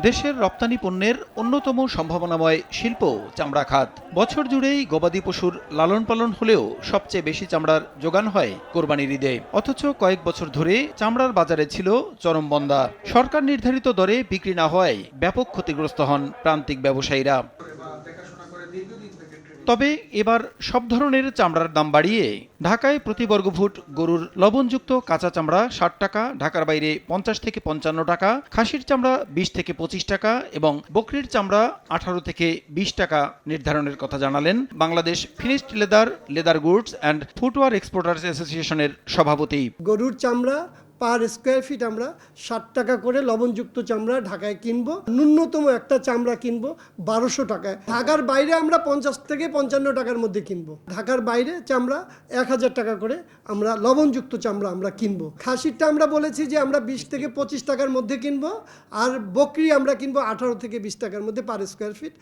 দেশের রপ্তানি পণ্যের অন্যতম সম্ভাবনাময় শিল্প চামড়া খাত। বছর জুড়েই গবাদি পশুর লালন পালন হলেও সবচেয়ে বেশি চামড়ার যোগান হয় কোরবানির ঈদে। অথচ কয়েক বছর ধরে চামড়ার বাজারে ছিল চরম মন্দা। সরকার নির্ধারিত দরে বিক্রি না হওয়ায় ব্যাপক ক্ষতিগ্রস্ত হন প্রান্তিক ব্যবসায়ীরা। তবে এবার সব ধরনের চামড়ার দাম বাড়িয়ে ঢাকায় প্রতি বর্গফুট গরুর লবণযুক্ত কাঁচা চামড়া ৬০ টাকা, ঢাকার বাইরে ৫০ থেকে ৫৫ টাকা, খাসির চামড়া ২০ থেকে ২৫ টাকা এবং বকরির চামড়া ১৮ থেকে ২০ টাকা নির্ধারণের কথা জানালেন Bangladesh finished leather goods and footwear exporters অ্যাসোসিয়েশনের সভাপতি। গরুর চামড়া পার স্কোয়ার ফিট আমরা ৬০ টাকা করে লবণযুক্ত চামড়া ঢাকায় কিনবো। ন্যূনতম একটা চামড়া কিনবো ১২০০ টাকায়। ঢাকার বাইরে আমরা ৫০ থেকে ৫৫ টাকার মধ্যে কিনবো। ঢাকার বাইরে চামড়া ১০০০ টাকা করে আমরা লবণযুক্ত চামড়া আমরা কিনবো। খাসিরটা আমরা বলেছি যে আমরা ২০ থেকে ২৫ টাকার মধ্যে কিনবো, আর বকরি আমরা কিনবো ১৮ থেকে ২০ টাকার মধ্যে পার স্কোয়ার ফিট।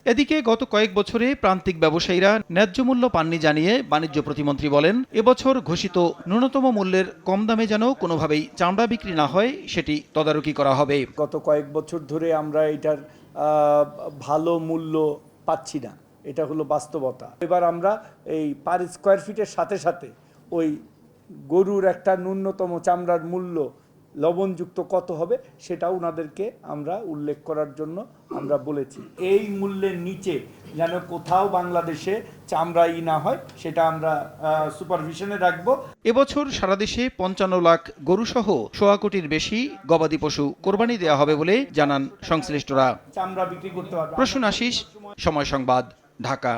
এদিকে গত কয়েক বছরে প্রান্তিক ব্যবসায়ীরা ন্যায্য মূল্য পাননি জানিয়ে বাণিজ্য প্রতিমন্ত্রী বলেন, এবছর ঘোষিত ন্যূনতম মূল্যের কম দামে যেন কোনোভাবেই চামড়া বিক্রি না হয় সেটি তদারকি করা হবে। গত কয়েক বছর ধরে আমরা এটার ভালো মূল্য পাচ্ছি না, এটা হলো বাস্তবতা। এবার আমরা এই পার স্কোয়ার ফিটের সাথে সাথে ওই গরুর একটা ন্যূনতম চামড়ার মূল্য লবণযুক্ত কত হবে সেটাও ওনাদেরকে আমরা উল্লেখ করার জন্য আমরা বলেছি। এই মূল্যের নিচে যেন কোথাও বাংলাদেশে চামড়াই না হয় সেটা আমরা সুপারভিশনে রাখবো। এবছর সারা দেশে ৫৫ লাখ গরুসহ ১০০ কোটির বেশি গবাদি পশু কোরবানি দেওয়া হবে বলে জানান সংশ্লিষ্টরা। চামড়া বিক্রি করতে হবে। প্রসূন আশিস, সময় সংবাদ, ঢাকা।